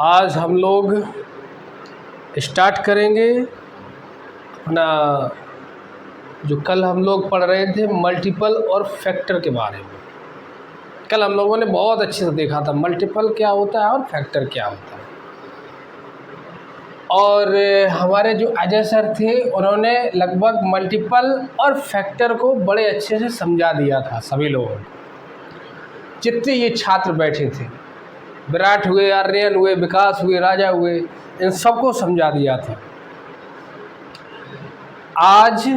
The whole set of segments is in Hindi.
आज हम लोग स्टार्ट करेंगे अपना जो कल हम लोग पढ़ रहे थे मल्टीपल और फैक्टर के बारे में। कल हम लोगों ने बहुत अच्छे से देखा था मल्टीपल क्या होता है और फैक्टर क्या होता है। और हमारे जो अजय सर थे उन्होंने लगभग मल्टीपल और फैक्टर को बड़े अच्छे से समझा दिया था सभी लोगों को, जितने ये छात्र बैठे थे। विराट हुए, आर्यन हुए, विकास हुए, राजा हुए, इन सबको समझा दिया था। आज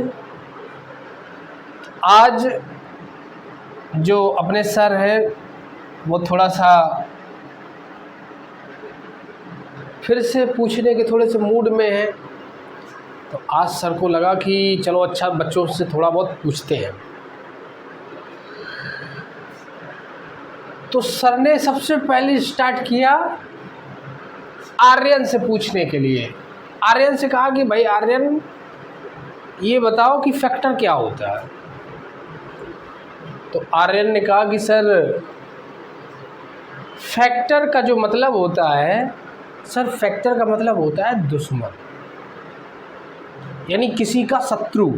जो अपने सर हैं वो थोड़ा सा फिर से पूछने के थोड़े से मूड में हैं, तो आज सर को लगा कि चलो अच्छा बच्चों से थोड़ा बहुत पूछते हैं। तो सर ने सबसे पहले स्टार्ट किया आर्यन से पूछने के लिए। आर्यन से कहा कि भाई आर्यन ये बताओ कि फैक्टर क्या होता है। तो आर्यन ने कहा कि सर फैक्टर का जो मतलब होता है, सर फैक्टर का मतलब होता है दुश्मन, यानी किसी का शत्रु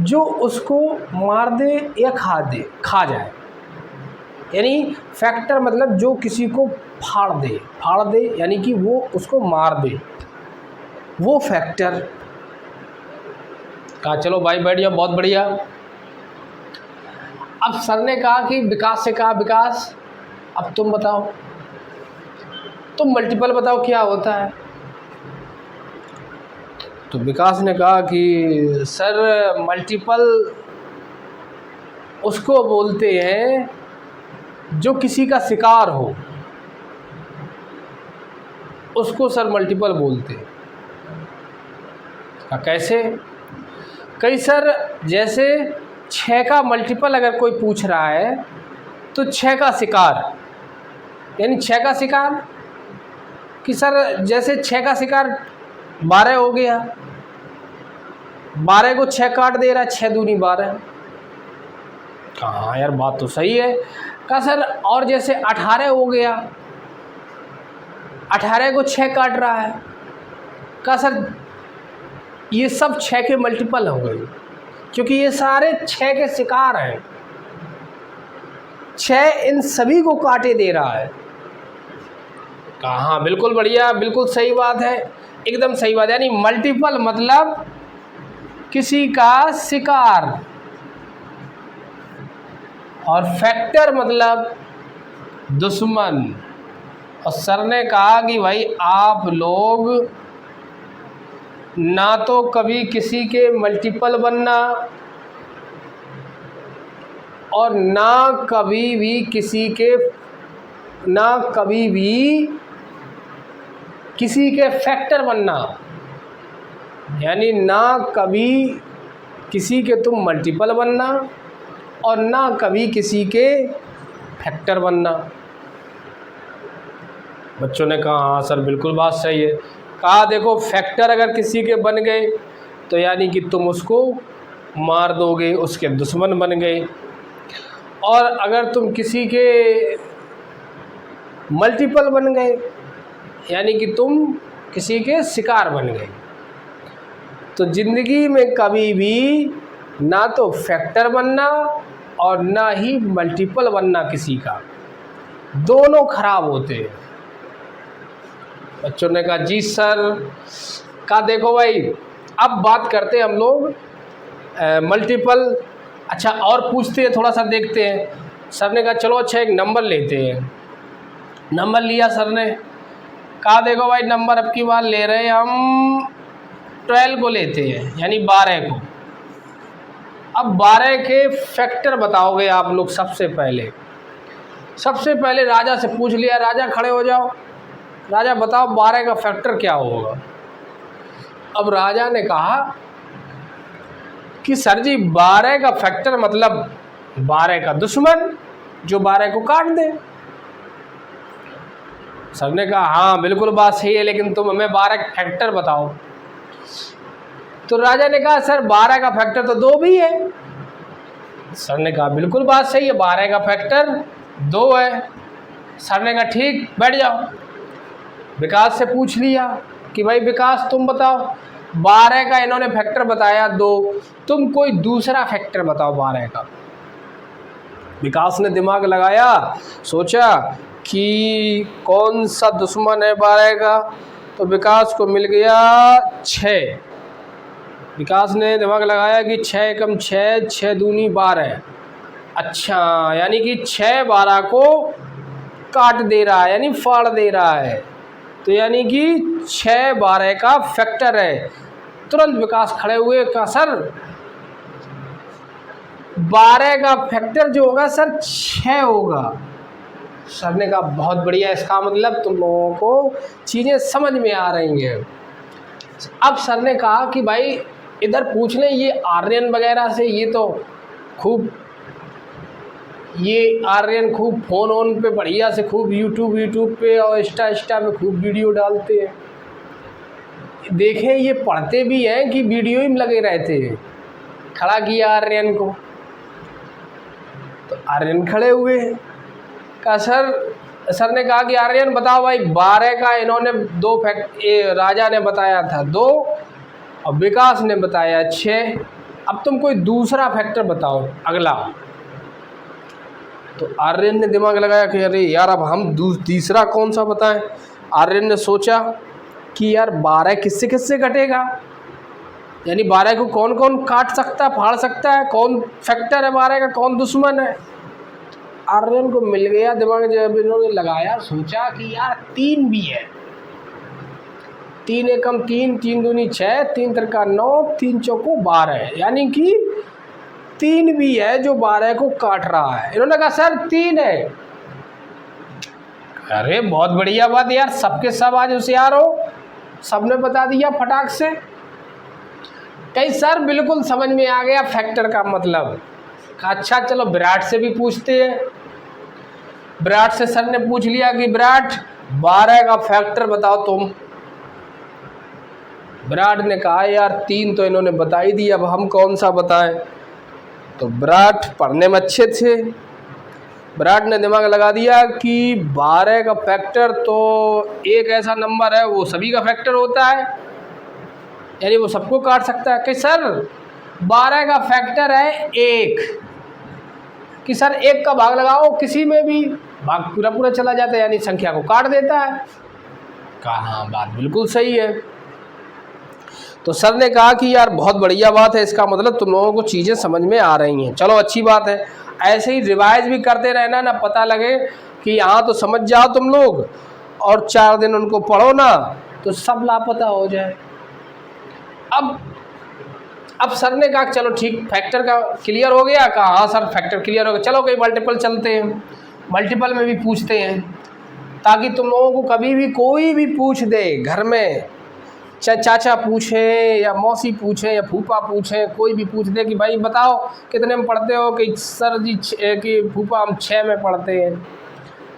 जो उसको मार दे या खा जाए। यानी फैक्टर मतलब जो किसी को फाड़ दे यानी कि वो उसको मार दे, वो फैक्टर। कहा चलो भाई बैठ जाओ, बहुत बढ़िया। अब सर ने कहा कि विकास से कहा विकास अब तुम बताओ, तुम मल्टीपल बताओ क्या होता है। तो विकास ने कहा कि सर मल्टीपल उसको बोलते हैं जो किसी का शिकार हो, उसको सर मल्टीपल बोलते हैं। कैसे? कई सर जैसे 6 का मल्टीपल अगर कोई पूछ रहा है तो 6 का शिकार, यानी 6 का शिकार कि सर जैसे 6 का शिकार 12 हो गया, 12 को 6 काट दे रहा है, 6 दूनी 12। हाँ यार बात तो सही है। कहा सर और जैसे 18 हो गया, 18 को 6 काट रहा है। कहा सर ये सब 6 के मल्टीपल हो गए, क्योंकि ये सारे 6 के शिकार हैं। 6 इन सभी को काटे दे रहा है। कहा हाँ बिल्कुल बढ़िया, बिल्कुल सही बात है, एकदम सही बात है। यानी मल्टीपल मतलब किसी का शिकार और फैक्टर मतलब दुश्मन। और सर ने कहा कि भाई आप लोग ना तो कभी किसी के मल्टीपल बनना और ना कभी भी किसी के फैक्टर बनना, यानी ना कभी किसी के तुम मल्टीपल बनना और ना कभी किसी के फैक्टर बनना। बच्चों ने कहा हाँ सर बिल्कुल बात सही है। कहा देखो फैक्टर अगर किसी के बन गए तो यानी कि तुम उसको मार दोगे, उसके दुश्मन बन गए। और अगर तुम किसी के मल्टीपल बन गए यानी कि तुम किसी के शिकार बन गए। तो ज़िंदगी में कभी भी ना तो फैक्टर बनना और ना ही मल्टीपल बनना किसी का, दोनों खराब होते हैं। बच्चों ने कहा जी सर। कहा देखो भाई अब बात करते हैं हम लोग मल्टीपल। अच्छा और पूछते हैं, थोड़ा सा देखते हैं। सर ने कहा चलो अच्छा एक नंबर लेते हैं। नंबर लिया सर ने। कहा देखो भाई नंबर अब की बार ले रहे हैं हम 12 को लेते हैं, यानी 12 को। अब 12 के फैक्टर बताओगे आप लोग। सबसे पहले राजा से पूछ लिया। राजा खड़े हो जाओ, राजा बताओ 12 का फैक्टर क्या होगा। अब राजा ने कहा कि सर जी 12 का फैक्टर मतलब 12 का दुश्मन जो 12 को काट दे। सर ने कहा हाँ बिल्कुल बात सही है, लेकिन तुम हमें 12 का फैक्टर बताओ। तो राजा ने कहा सर 12 का फैक्टर तो 2 भी है। सर ने कहा बिल्कुल बात सही है, 12 का फैक्टर 2 है। सर ने कहा ठीक बैठ जाओ। विकास से पूछ लिया कि भाई विकास तुम बताओ, 12 का इन्होंने फैक्टर बताया 2, तुम कोई दूसरा फैक्टर बताओ 12 का। विकास ने दिमाग लगाया, सोचा कि कौन सा दुश्मन है 12 का, तो विकास को मिल गया 6। विकास ने दिमाग लगाया कि 6 एकम 6, 6 दूनी 12। अच्छा, यानी कि 6 12 को काट दे रहा है, यानी फाड़ दे रहा है, तो यानी कि 6 12 का फैक्टर है। तुरंत विकास खड़े हुए, कहा सर 12 का फैक्टर जो होगा सर 6 होगा। सर ने कहा बहुत बढ़िया, इसका मतलब तुम लोगों को चीज़ें समझ में आ रही हैं। अब सर ने कहा कि भाई इधर पूछ लें ये आर्यन वगैरह से, ये तो खूब ये आर्यन खूब फ़ोन ऑन पे बढ़िया से खूब यूट्यूब पे और इंस्टा पे खूब वीडियो डालते हैं, देखें ये पढ़ते भी हैं कि वीडियो ही में लगे रहते हैं। खड़ा किया आर्यन को, तो आर्यन खड़े हुए, कहा सर ने कहा कि आर्यन बताओ भाई 12 का इन्होंने 2 राजा ने बताया था 2 और विकास ने बताया 6, अब तुम कोई दूसरा फैक्टर बताओ अगला। तो आर्यन ने दिमाग लगाया कि अरे यार अब हम तीसरा कौन सा बताएं। आर्यन ने सोचा कि यार 12 किससे किससे कटेगा, यानी 12 को कौन कौन काट सकता है, फाड़ सकता है, कौन फैक्टर है 12 का, कौन दुश्मन है। आर्यन को मिल गया दिमाग, जब इन्होंने लगाया सोचा कि यार 3 भी है, 3 एकम 3, 3 दूनी 6, 3 तिरका 9, 3 चौको 12, यानी कि 3 भी है जो 12 को काट रहा है। इन्होंने कहा सर 3 है। अरे बहुत बढ़िया बात यार, सबके सब आज होशियार हो, सबने बता दिया फटाक से। कहीं सर बिल्कुल समझ में आ गया फैक्टर का मतलब। अच्छा चलो विराट से भी पूछते हैं। विराट से सर ने पूछ लिया कि विराट 12 का फैक्टर बताओ तुम। विराट ने कहा यार 3 तो इन्होंने बता ही दिया, अब हम कौन सा बताएं। तो विराट पढ़ने में अच्छे थे, विराट ने दिमाग लगा दिया कि 12 का फैक्टर तो एक ऐसा नंबर है वो सभी का फैक्टर होता है, यानी वो सबको काट सकता है। कि सर 12 का फैक्टर है 1, कि सर 1 का भाग लगाओ किसी में भी, भाग पूरा पूरा चला जाता है, यानी संख्या को काट देता है। कहा हाँ बात बिल्कुल सही है। तो सर ने कहा कि यार बहुत बढ़िया बात है, इसका मतलब तुम लोगों को चीज़ें समझ में आ रही हैं, चलो अच्छी बात है। ऐसे ही रिवाइज भी करते रहना ना, पता लगे कि यहाँ तो समझ जाओ तुम लोग और 4 दिन उनको पढ़ो ना तो सब लापता हो जाए। अब सर ने कहा चलो ठीक, फैक्टर का क्लियर हो गया। कहा हाँ सर फैक्टर क्लियर हो गया, चलो कहीं मल्टीपल चलते हैं, मल्टीपल में भी पूछते हैं, ताकि तुम लोगों को कभी भी कोई भी पूछ दे घर में, चाहे चाचा पूछे या मौसी पूछे या फूफा पूछे, कोई भी पूछ दे कि भाई बताओ कितने में पढ़ते हो, कि सर जी कि फूफा हम 6 में पढ़ते हैं।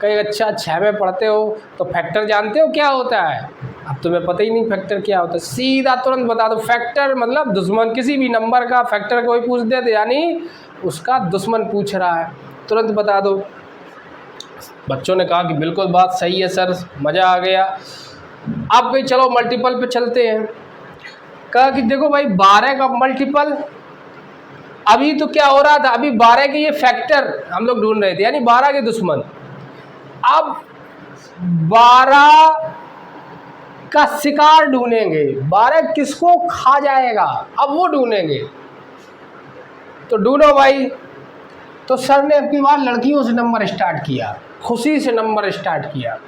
कहीं अच्छा 6 में पढ़ते हो तो फैक्टर जानते हो क्या होता है? अब तुम्हें पता ही नहीं फैक्टर क्या होता है, सीधा तुरंत बता दो। फैक्टर मतलब दुश्मन, किसी भी नंबर का फैक्टर कोई पूछ दे तो यानी उसका दुश्मन पूछ रहा है, तुरंत बता दो। बच्चों ने कहा कि बिल्कुल बात सही है सर, मज़ा आ गया। अब भाई चलो मल्टीपल पे चलते हैं। कहा कि देखो भाई 12 का मल्टीपल, अभी तो क्या हो रहा था, अभी 12 के ये फैक्टर हम लोग ढूंढ रहे थे, यानी 12 के दुश्मन। अब 12 का शिकार ढूंढेंगे, 12 किसको खा जाएगा अब वो ढूंढेंगे। तो ढूंढो भाई। तो सर ने अपनी बार लड़कियों से नंबर स्टार्ट किया, खुशी से नंबर स्टार्ट किया,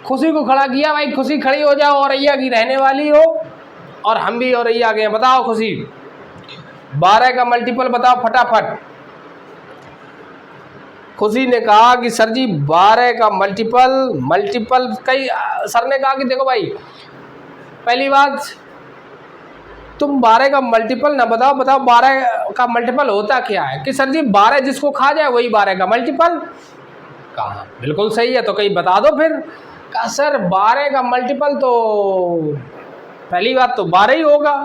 खुशी को खड़ा किया। भाई खुशी खड़ी हो जाओ, औरैया की रहने वाली हो और हम भी औरैया के हैं। बताओ खुशी 12 का मल्टीपल बताओ फटाफट। खुशी ने कहा कि सर जी 12 का मल्टीपल कई। सर ने कहा कि देखो भाई पहली बात तुम 12 का मल्टीपल ना बताओ, 12 का मल्टीपल होता क्या है। कि सर जी 12 जिसको खा जाए वही 12 का मल्टीपल। कहा बिल्कुल सही है, तो कहीं बता दो फिर। कहा सर 12 का मल्टीपल तो पहली बात तो 12 ही होगा।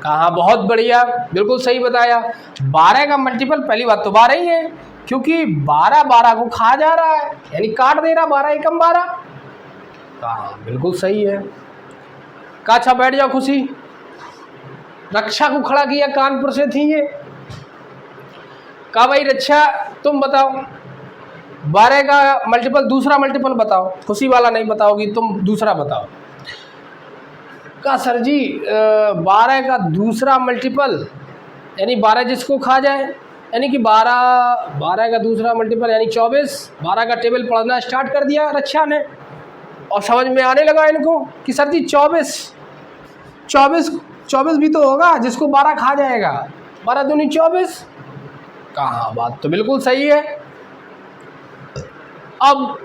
कहा बहुत बढ़िया, बिल्कुल सही बताया। 12 का मल्टीपल पहली बात तो 12 ही है, क्योंकि 12 को खा जा रहा है, यानी काट दे रहा, 12 एकम 12। कहा बिल्कुल सही है। कहा अच्छा बैठ जाओ खुशी, रक्षा को खड़ा किया, कानपुर से थी ये। कहा भाई रक्षा तुम बताओ 12 का मल्टीपल, दूसरा मल्टीपल बताओ, खुशी वाला नहीं बताओगी तुम, दूसरा बताओ। कहा सर जी 12 का दूसरा मल्टीपल यानी 12 जिसको खा जाए, यानी कि 12 का दूसरा मल्टीपल यानी 24। 12 का टेबल पढ़ना स्टार्ट कर दिया रक्षा ने, और समझ में आने लगा इनको कि सर जी 24 भी तो होगा जिसको 12 खा जाएगा, 12 दूनी 24। कहा बात तो बिल्कुल सही है। अब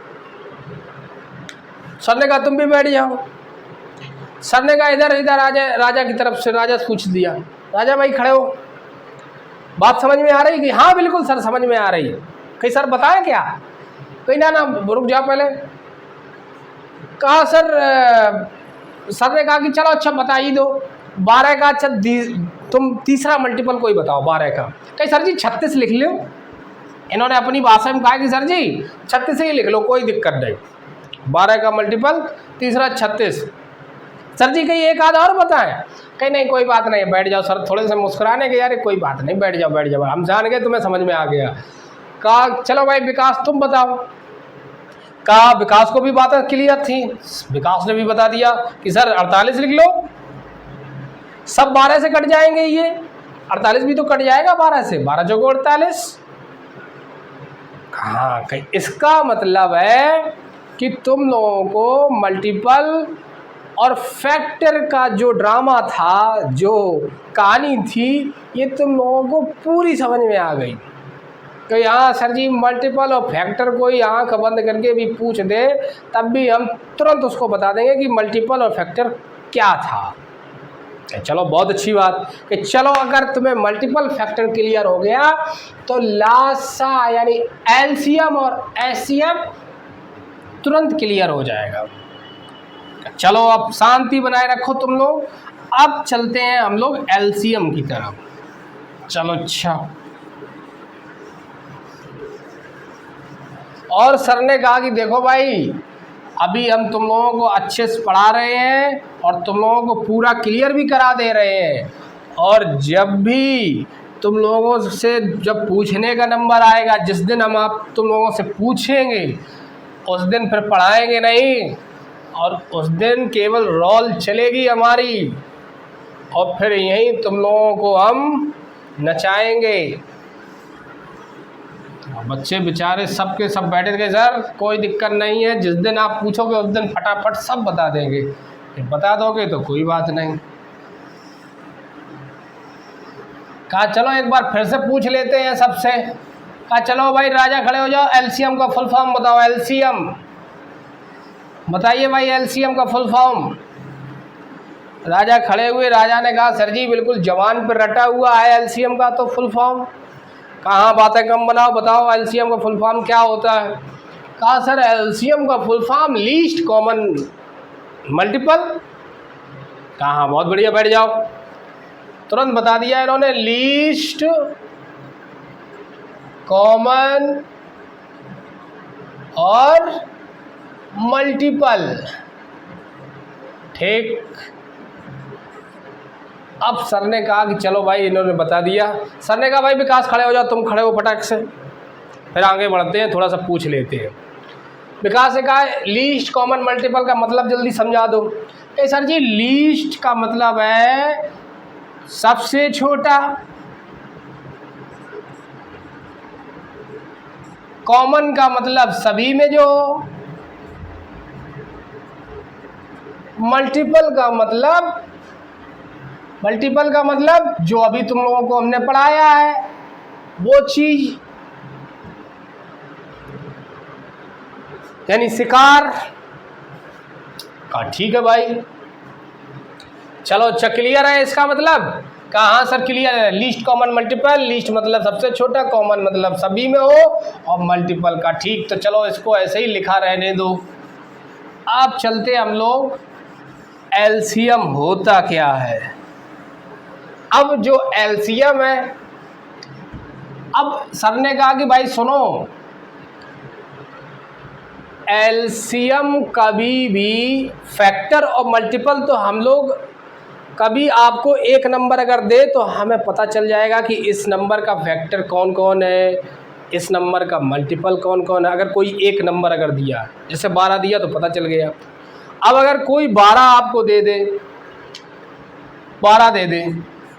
सर ने कहा तुम भी बैठ जाओ। सर ने कहा इधर इधर राजा की तरफ से राजा से पूछ दिया, राजा भाई खड़े हो, बात समझ में आ रही? कि हाँ बिल्कुल सर समझ में आ रही है। कहीं सर बताया क्या? कहीं ना रुक जाओ पहले। कहा सर ने कहा कि चलो अच्छा बता ही दो 12 का, अच्छा तुम तीसरा मल्टीपल कोई बताओ 12 का। कहीं सर जी 36 लिख लो। इन्होंने अपनी भाषा में कहा कि सर जी 36 ही लिख लो, कोई दिक्कत नहीं। 12 का मल्टीपल तीसरा 36। सर जी कहीं एक आध और बताएं? कहीं नहीं कोई बात नहीं, बैठ जाओ। सर थोड़े से मुस्कुराने के, यार कोई बात नहीं, बैठ जाओ, हम जान गए तुम्हें समझ में आ गया। कहा चलो भाई विकास तुम बताओ। कहा विकास को भी बातें क्लियर थी, विकास ने भी बता दिया कि सर 48 लिख लो, सब 12 से कट जाएंगे, ये 48 भी तो कट जाएगा 12 से, 12 चौको 48। हाँ कहीं इसका मतलब है कि तुम लोगों को मल्टीपल और फैक्टर का जो ड्रामा था, जो कहानी थी, ये तुम लोगों को पूरी समझ में आ गई। तो यहाँ सर जी मल्टीपल और फैक्टर कोई आँख बंद करके भी पूछ दे तब भी हम तुरंत उसको बता देंगे कि मल्टीपल और फैक्टर क्या था। चलो बहुत अच्छी बात कि चलो अगर तुम्हें मल्टीपल फैक्टर क्लियर हो गया तो लासा यानी एलसीएम और एचसीएफ तुरंत क्लियर हो जाएगा। चलो अब शांति बनाए रखो तुम लोग। अब चलते हैं हम लोग एलसीएम की तरफ। चलो अच्छा। और सर ने कहा कि देखो भाई अभी हम तुम लोगों को अच्छे से पढ़ा रहे हैं और तुम लोगों को पूरा क्लियर भी करा दे रहे हैं, और जब भी तुम लोगों से जब पूछने का नंबर आएगा, जिस दिन हम तुम लोगों से पूछेंगे उस दिन फिर पढ़ाएंगे नहीं, और उस दिन केवल रोल चलेगी हमारी, और फिर यहीं तुम लोगों को हम नचाएंगे। बच्चे बेचारे सब के सब बैठे थे, सर कोई दिक्कत नहीं है, जिस दिन आप पूछोगे उस दिन फटाफट सब बता देंगे, बता दोगे तो कोई बात नहीं। कहा चलो एक बार फिर से पूछ लेते हैं सबसे। कहा चलो भाई राजा खड़े हो जाओ, एलसीएम का फुल फॉर्म बताओ। एलसीएम बताइए भाई, एलसीएम का फुल फॉर्म। राजा खड़े हुए, राजा ने कहा सर जी बिल्कुल जवान पर रटा हुआ है एलसीएम का तो फुल फॉर्म। कहाँ बातें कम बनाओ, बताओ एलसीएम का फुल फॉर्म क्या होता है। कहा सर एलसीएम का full form least common multiple. कहाँ बहुत बढ़िया, बैठ जाओ। तुरंत बता दिया इन्होंने, लीस्ट कॉमन और मल्टीपल। ठीक। अब सर ने कहा कि चलो भाई, इन्होंने बता दिया। सर ने कहा भाई विकास खड़े हो जाओ, तुम खड़े हो फटाक से, फिर आगे बढ़ते हैं, थोड़ा सा पूछ लेते हैं। विकास ने कहा लीस्ट कॉमन मल्टीपल का मतलब जल्दी समझा दो। सर जी लीस्ट का मतलब है सबसे छोटा, कॉमन का मतलब सभी में जो, मल्टीपल का मतलब जो अभी तुम लोगों को हमने पढ़ाया है वो चीज, यानी शिकार का। ठीक है भाई, चलो अच्छा क्लियर है इसका मतलब। कहाँ सर क्लियर है। लीस्ट कॉमन मल्टीपल, लीस्ट मतलब सबसे छोटा, कॉमन मतलब सभी में हो, और मल्टीपल का। ठीक, तो चलो इसको ऐसे ही लिखा रहने दो। अब चलते हम लोग एलसीएम होता क्या है। अब जो एलसीएम है, अब सर ने कहा कि भाई सुनो, एलसीएम कभी भी फैक्टर और मल्टीपल तो हम लोग कभी आपको एक नंबर अगर दे तो हमें पता चल जाएगा कि इस नंबर का फैक्टर कौन कौन है, इस नंबर का मल्टीपल कौन कौन है। अगर कोई एक नंबर अगर दिया, जैसे 12 दिया तो पता चल गया। अब अगर कोई 12 आपको दे दे, 12 दे दे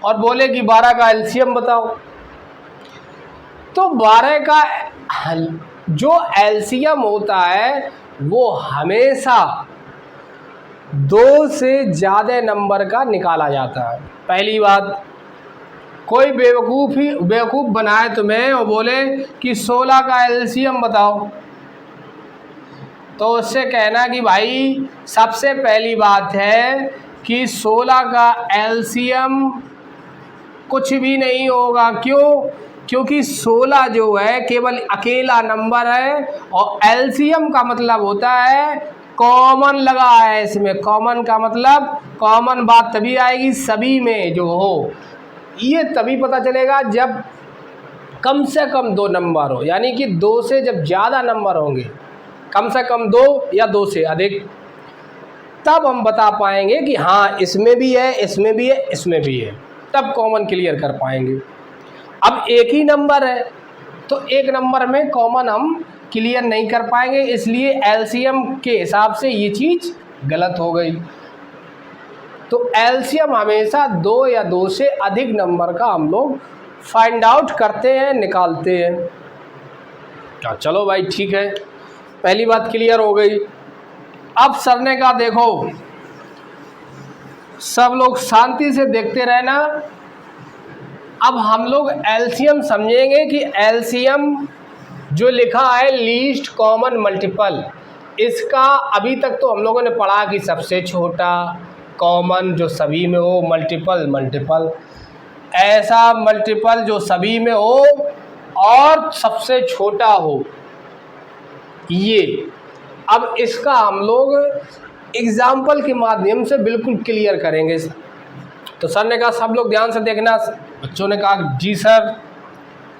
और बोले कि 12 का एलसीएम बताओ, तो 12 का जो एलसीएम होता है वो हमेशा 2 से ज़्यादा नंबर का निकाला जाता है। पहली बात, कोई बेवकूफ़ बनाए तुम्हें और बोले कि 16 का एलसीएम बताओ, तो उससे कहना कि भाई सबसे पहली बात है कि 16 का एलसीएम कुछ भी नहीं होगा। क्यों? क्योंकि 16 जो है केवल अकेला नंबर है और एलसीएम का मतलब होता है कॉमन लगा है इसमें। कॉमन का मतलब, कॉमन बात तभी आएगी सभी में जो हो, ये तभी पता चलेगा जब कम से कम 2 नंबर हो, यानी कि 2 से जब ज़्यादा नंबर होंगे, कम से कम 2 या 2 से अधिक, तब हम बता पाएंगे कि हाँ इसमें भी है, इसमें भी है, इसमें भी है, तब कॉमन क्लियर कर पाएंगे। अब एक ही नंबर है तो एक नंबर में कॉमन हम क्लियर नहीं कर पाएंगे, इसलिए एलसीएम के हिसाब से ये चीज़ गलत हो गई। तो एलसीएम हमेशा 2 या 2 से अधिक नंबर का हम लोग फाइंड आउट करते हैं, निकालते हैं। चलो भाई ठीक है, पहली बात क्लियर हो गई। अब सर ने कहा देखो सब लोग शांति से देखते रहना। अब हम लोग एलसीएम समझेंगे कि एलसीएम जो लिखा है लीस्ट कॉमन मल्टीपल, इसका अभी तक तो हम लोगों ने पढ़ा कि सबसे छोटा, कॉमन जो सभी में हो, मल्टीपल ऐसा मल्टीपल जो सभी में हो और सबसे छोटा हो, ये। अब इसका हम लोग एग्जाम्पल के माध्यम से बिल्कुल क्लियर करेंगे। तो सर ने कहा सब लोग ध्यान से देखना। बच्चों ने कहा जी सर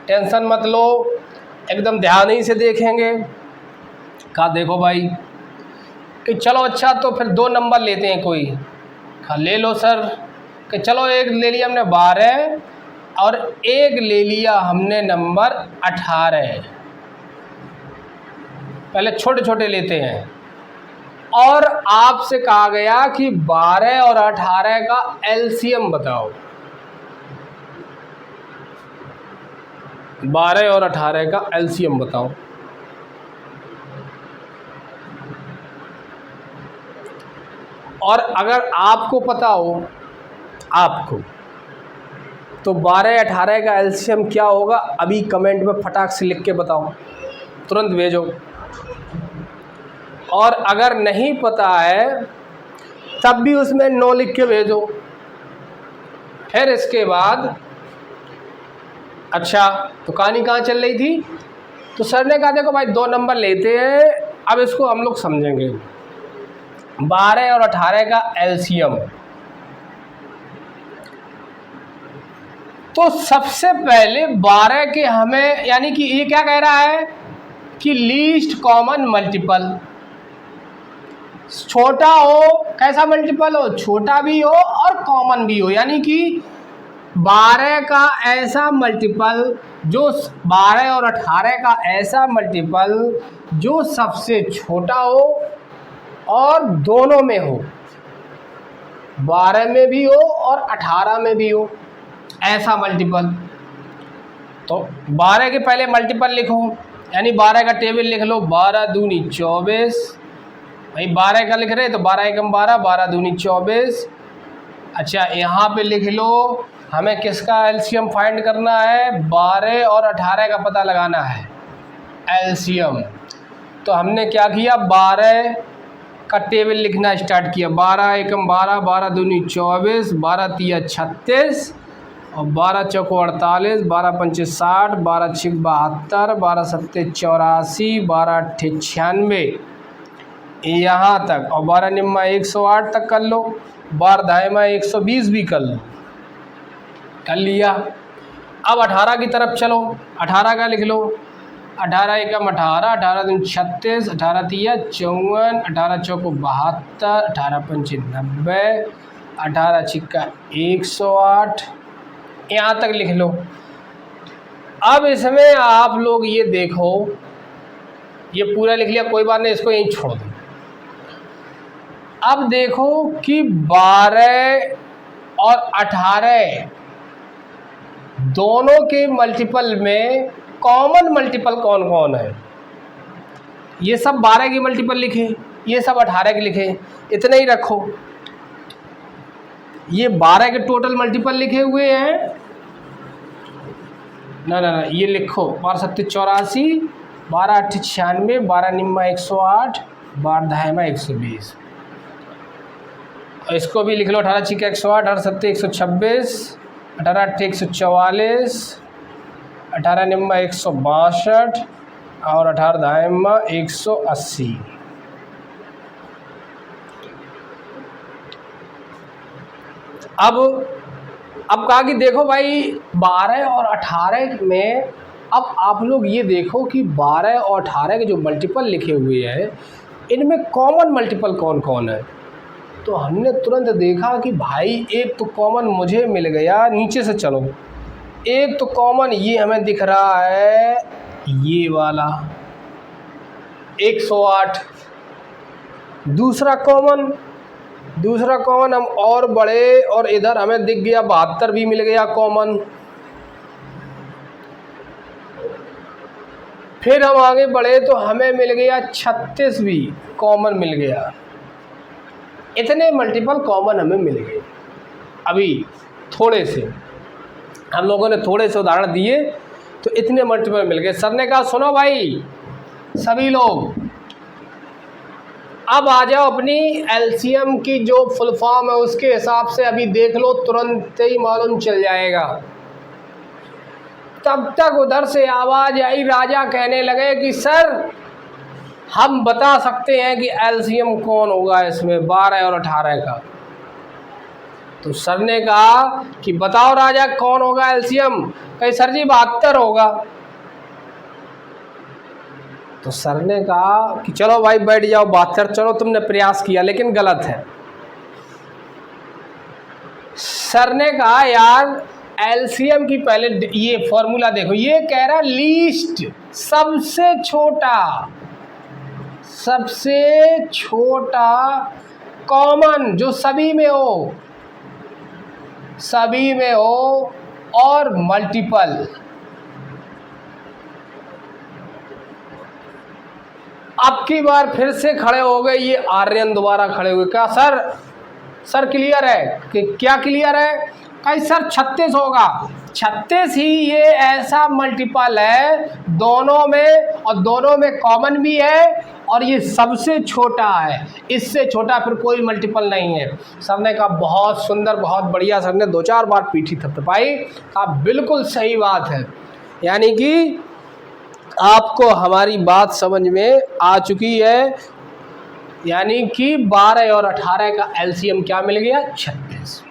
टेंशन मत लो, एकदम ध्यान ही से देखेंगे। कहा देखो भाई कि चलो अच्छा तो फिर 2 नंबर लेते हैं कोई। कहा ले लो सर। कि चलो एक ले लिया हमने 12 और एक ले लिया हमने नंबर 18। पहले छोटे छोटे लेते हैं। और आपसे कहा गया कि 12 और 18 का एलसीएम बताओ। 12 और 18 का एलसीएम बताओ। और अगर आपको पता हो आपको, तो 12-18 का एलसीएम क्या होगा अभी कमेंट में फटाक से लिख के बताओ, तुरंत भेजो। और अगर नहीं पता है तब भी उसमें 9 लिख के भेजो। फिर इसके बाद अच्छा तो कहानी कहाँ चल रही थी? तो सर ने कहा देखो भाई 2 नंबर लेते हैं, अब इसको हम लोग समझेंगे। 12 और 18 का एलसीएम। तो सबसे पहले 12 के हमें, यानी कि ये क्या कह रहा है कि लीस्ट कॉमन मल्टीपल, छोटा हो, कैसा मल्टीपल हो, छोटा भी हो और कॉमन भी हो, यानी कि 12 का ऐसा मल्टीपल जो 12 और 18 का ऐसा मल्टीपल जो सबसे छोटा हो और दोनों में हो, 12 में भी हो और 18 में भी हो, ऐसा मल्टीपल। तो 12 के पहले मल्टीपल लिखो, यानी 12 का टेबल लिख लो। 12 दूनी 24, भाई 12 का लिख रहे तो 12 एकम 12, 12 दूनी 24। अच्छा यहाँ पे लिख लो, हमें किसका एलसीएम फाइंड करना है? 12 और 18 का पता लगाना है एलसीएम। तो हमने क्या किया, 12 का टेबल लिखना स्टार्ट किया। 12 एकम 12, 12 दूनी 24, 12 तिया 36 और 12 चौको 48, 12 पंचे 60, 12 छिक 72, 12 सत्ते 84, 12 अट्ठे 96, यहाँ तक। और 12 निम्मा 108 तक कर लो, 12 दायमा 120 भी कर लो, कर लिया। अब 18 की तरफ चलो, 18 का लिख लो। 18 एकम 18, 18 दूनी 36, 18 तिया 54, 18 चौको 72, 18 पंचे 90, 18 छिक्का 108, यहाँ तक लिख लो। अब इसमें आप लोग ये देखो, ये पूरा लिख लिया, कोई बात नहीं, इसको यहीं छोड़ दो। अब देखो कि 12 और 18 दोनों के मल्टीपल में कॉमन मल्टीपल कौन कौन है। ये सब 12 की मल्टीपल लिखे, ये सब 18 के लिखे, इतने ही रखो। ये 12 के टोटल मल्टीपल लिखे हुए हैं, ना ना ना, ये लिखो 12 सत्ते 84, 12 अट्ठे 96, 12 निम्मा 108, 12 दहाइमा 120। और इसको भी लिख लो, 18 छिक्का 108, 18 सत्ते 126, 18 अट्ठे 144, 18 निम्मा 162 और 18 दहाइमा 180। अब कहा कि देखो भाई 12 और 18 में, अब आप लोग ये देखो कि 12 और 18 के जो मल्टीपल लिखे हुए हैं इनमें कॉमन मल्टीपल कौन कौन है। तो हमने तुरंत देखा कि भाई एक तो कॉमन मुझे मिल गया, नीचे से चलो, एक तो कॉमन ये हमें दिख रहा है, ये वाला 108। दूसरा कॉमन हम और बड़े, और इधर हमें दिख गया 72 भी मिल गया कॉमन। फिर हम आगे बढ़े तो हमें मिल गया 36 भी कॉमन मिल गया। इतने मल्टीपल कॉमन हमें मिल गए। अभी थोड़े से हम लोगों ने थोड़े से उदाहरण दिए तो इतने मल्टीपल मिल गए। सर ने कहा सुनो भाई सभी लोग, अब आ जाओ अपनी एलसीएम की जो फुल फॉर्म है उसके हिसाब से अभी देख लो, तुरंत ही मालूम चल जाएगा। तब तक उधर से आवाज़ आई, राजा कहने लगे कि सर हम बता सकते हैं कि एलसीएम कौन होगा इसमें 12 और 18 का। तो सर ने कहा कि बताओ राजा कौन होगा एलसीएम। कहीं सर जी 72 होगा। तो सर ने कहा कि चलो भाई बैठ जाओ, 72, चलो तुमने प्रयास किया लेकिन गलत है। सर ने कहा यार एलसीएम की पहले ये फॉर्मूला देखो, ये कह रहा लीस्ट, सबसे छोटा कॉमन जो सभी में हो और मल्टीपल। अब की बार फिर से खड़े हो गए ये आर्यन, दोबारा खड़े हुए। क्या सर क्लियर है? कि क्या क्लियर है? कहीं सर 36 होगा। 36 ही ये ऐसा मल्टीपल है दोनों में, और दोनों में कॉमन भी है, और ये सबसे छोटा है, इससे छोटा फिर कोई मल्टीपल नहीं है। सर ने कहा बहुत सुंदर, बहुत बढ़िया। सर ने 2-4 बार पीठी थपथपाई, कहा बिल्कुल सही बात है। यानी कि आपको हमारी बात समझ में आ चुकी है। यानी कि 12 और 18 का एलसीएम क्या मिल गया? 36।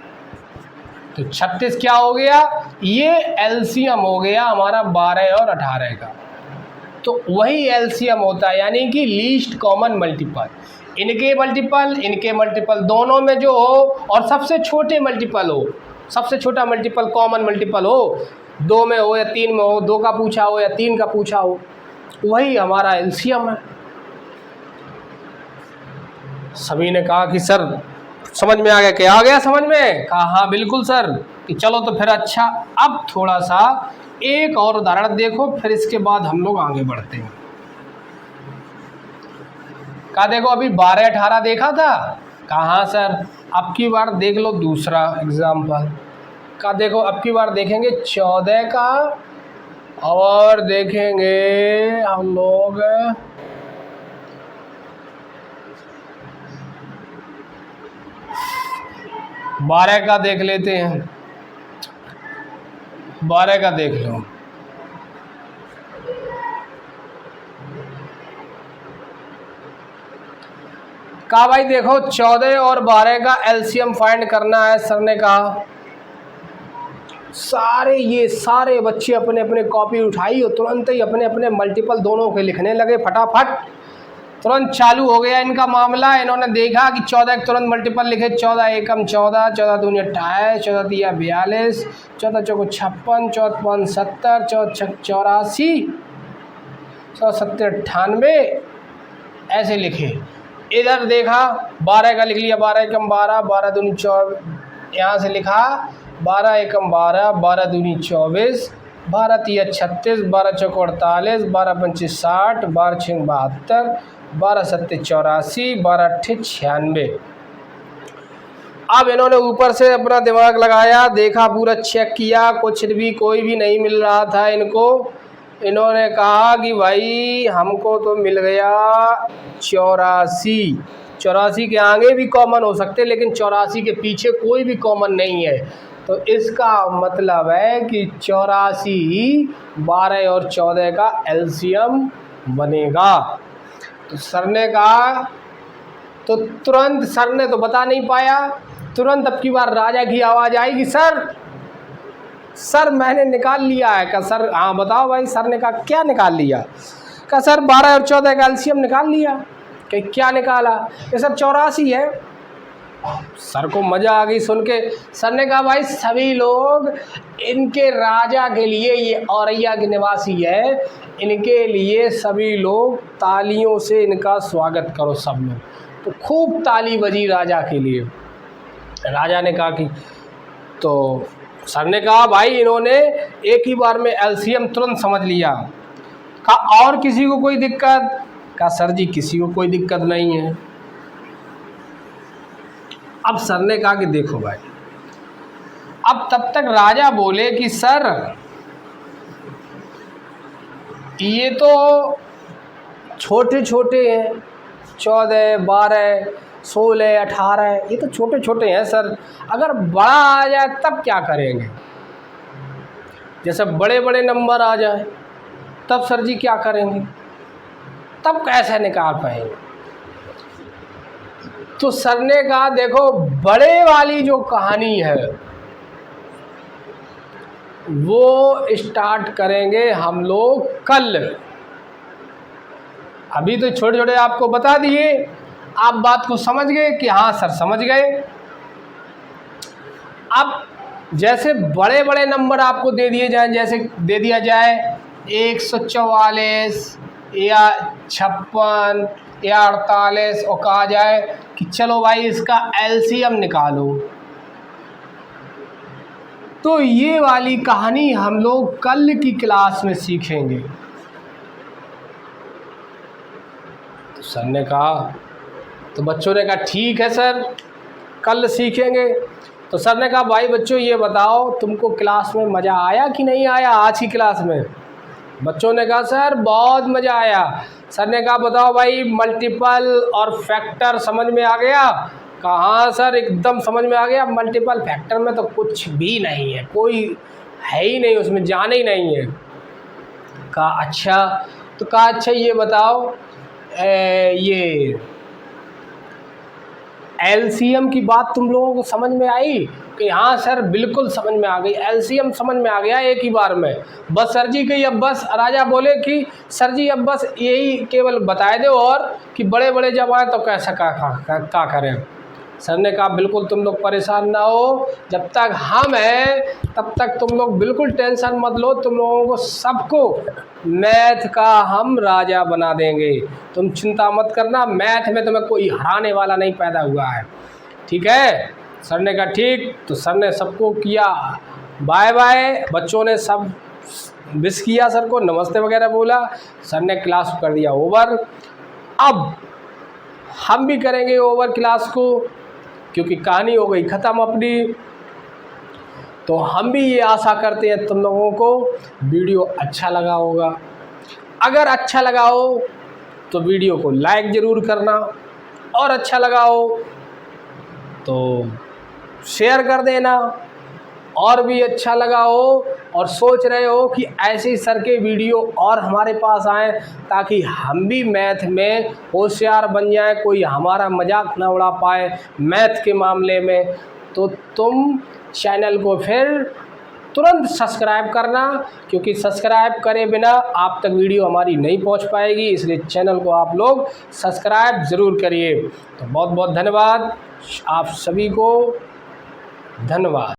तो 36 क्या हो गया? ये एलसीएम हो गया हमारा 12 और 18 का। तो वही एलसीएम होता है, यानी कि लीस्ट कॉमन मल्टीपल। इनके मल्टीपल दोनों में जो हो, और सबसे छोटे मल्टीपल हो, सबसे छोटा मल्टीपल कॉमन मल्टीपल हो, 2 में हो या 3 में हो, 2 का पूछा हो या 3 का पूछा हो, वही हमारा एलसीएम है। सभी ने कहा कि सर समझ में आ गया? क्या आ गया समझ में? कहा हाँ बिल्कुल सर। कि चलो तो फिर अच्छा, अब थोड़ा सा एक और उदाहरण देखो, फिर इसके बाद हम लोग आगे बढ़ते हैं। कहा देखो अभी 12-18 देखा था। कहा हाँ सर। अब की बार देख लो दूसरा एग्जाम्पल। कहा देखो अब की बार देखेंगे 14 का, और देखेंगे हम लोग 12 का देख लेते हैं। 12 का देख लो। कहा भाई देखो 14 और 12 का एलसीएम फाइंड करना है। सर ने कहा सारे ये सारे बच्चे अपने अपने कॉपी उठाई और तुरंत ही अपने अपने मल्टीपल दोनों के लिखने लगे फटाफट। तुरंत चालू हो गया इनका मामला। इन्होंने देखा कि 14 के तुरंत मल्टीपल लिखे, 14 एकम 14, 14 दूनी 28, 14 तिया 42, 14 चौको 56, 14 पंच 70, 14 छक 84, 14 सत्तर 98 ऐसे लिखे। इधर देखा 12 का लिख लिया, 12 एकम 12, 12 दूनी 24, यहाँ से लिखा 12 एकम 12, 12 दूनी 24, 12 तिया 36, 12 चौको 48, 12 पंची 60, 12 छः 72, 12 सत्ते 84, 12 अट्ठे 96। अब इन्होंने ऊपर से अपना दिमाग लगाया, देखा, पूरा चेक किया, कुछ भी कोई भी नहीं मिल रहा था इनको। इन्होंने कहा कि भाई हमको तो मिल गया 84। 84 के आगे भी कॉमन हो सकते, लेकिन 84 के पीछे कोई भी कॉमन नहीं है। तो इसका मतलब है कि 84 12 और 14 का एलसीएम बनेगा। तो सर ने कहा, तो तुरंत सर ने तो बता नहीं पाया, तुरंत अब की बार राजा की आवाज़ आएगी, सर सर मैंने निकाल लिया है। कहा सर हाँ बताओ भाई। सर ने कहा क्या निकाल लिया? कहा सर 12 और 14 का एलसीएम निकाल लिया। कि क्या निकाला? ये सर 84 है। सर को मज़ा आ गई सुन के। सर ने कहा भाई सभी लोग इनके राजा के लिए, ये औरैया के निवासी है, इनके लिए सभी लोग तालियों से इनका स्वागत करो सब लोग। तो खूब ताली बजी राजा के लिए। राजा ने कहा कि, तो सर ने कहा भाई इन्होंने एक ही बार में एलसीएम तुरंत समझ लिया। कहा और किसी को कोई दिक्कत? कहा सर जी किसी को कोई दिक्कत नहीं है। अब सर ने कहा कि देखो भाई, अब तब तक राजा बोले कि सर ये तो छोटे छोटे हैं, 14, 12, 16, 18, ये तो छोटे छोटे हैं सर, अगर बड़ा आ जाए तब क्या करेंगे? जैसे बड़े बड़े नंबर आ जाए तब सर जी क्या करेंगे? तब कैसे निकाल पाएंगे? तो सर ने कहा देखो बड़े वाली जो कहानी है वो स्टार्ट करेंगे हम लोग कल। अभी तो छोटे छोटे आपको बता दिए, आप बात को समझ गए कि हाँ सर समझ गए। अब जैसे बड़े बड़े नंबर आपको दे दिए जाएं, जैसे दे दिया जाए 144 या 56 या 48 और कहा जाए कि चलो भाई इसका एलसीएम निकालो, तो ये वाली कहानी हम लोग कल की क्लास में सीखेंगे। तो सर ने कहा, तो बच्चों ने कहा ठीक है सर कल सीखेंगे। तो सर ने कहा भाई बच्चों ये बताओ तुमको क्लास में मज़ा आया कि नहीं आया आज की क्लास में? बच्चों ने कहा सर बहुत मज़ा आया। सर ने कहा बताओ भाई मल्टीपल और फैक्टर समझ में आ गया? कहाँ सर एकदम समझ में आ गया। मल्टीपल फैक्टर में तो कुछ भी नहीं है, कोई है ही नहीं, उसमें जाने ही नहीं है। कहा अच्छा। तो कहा अच्छा ये बताओ ये एलसीएम की बात तुम लोगों को समझ में आई? कि हाँ सर बिल्कुल समझ में आ गई, एलसीएम समझ में आ गया एक ही बार में। बस सर जी कि अब बस राजा बोले कि सर जी अब बस यही केवल बताए दो और कि बड़े बड़े जब आए तो कैसा क्या करें। सर ने कहा बिल्कुल तुम लोग परेशान ना हो, जब तक हम हैं तब तक तुम लोग बिल्कुल टेंशन मत लो, तुम लोगों को सबको मैथ का हम राजा बना देंगे, तुम चिंता मत करना, मैथ में तुम्हें कोई हराने वाला नहीं पैदा हुआ है, ठीक है? सर ने कहा ठीक। तो सर ने सबको किया बाय बाय, बच्चों ने सब विश किया सर को, नमस्ते वगैरह बोला। सर ने क्लास कर दिया ओवर। अब हम भी करेंगे ओवर क्लास को, क्योंकि कहानी हो गई ख़त्म अपनी। तो हम भी ये आशा करते हैं तुम लोगों को वीडियो अच्छा लगा होगा। अगर अच्छा लगा हो तो वीडियो को लाइक ज़रूर करना, और अच्छा लगा हो तो शेयर कर देना, और भी अच्छा लगा हो और सोच रहे हो कि ऐसे ही सर के वीडियो और हमारे पास आएँ ताकि हम भी मैथ में होशियार बन जाए, कोई हमारा मजाक ना उड़ा पाए मैथ के मामले में, तो तुम चैनल को फिर तुरंत सब्सक्राइब करना, क्योंकि सब्सक्राइब करे बिना आप तक वीडियो हमारी नहीं पहुंच पाएगी, इसलिए चैनल को आप लोग सब्सक्राइब ज़रूर करिए। तो बहुत बहुत धन्यवाद आप सभी को, धन्यवाद।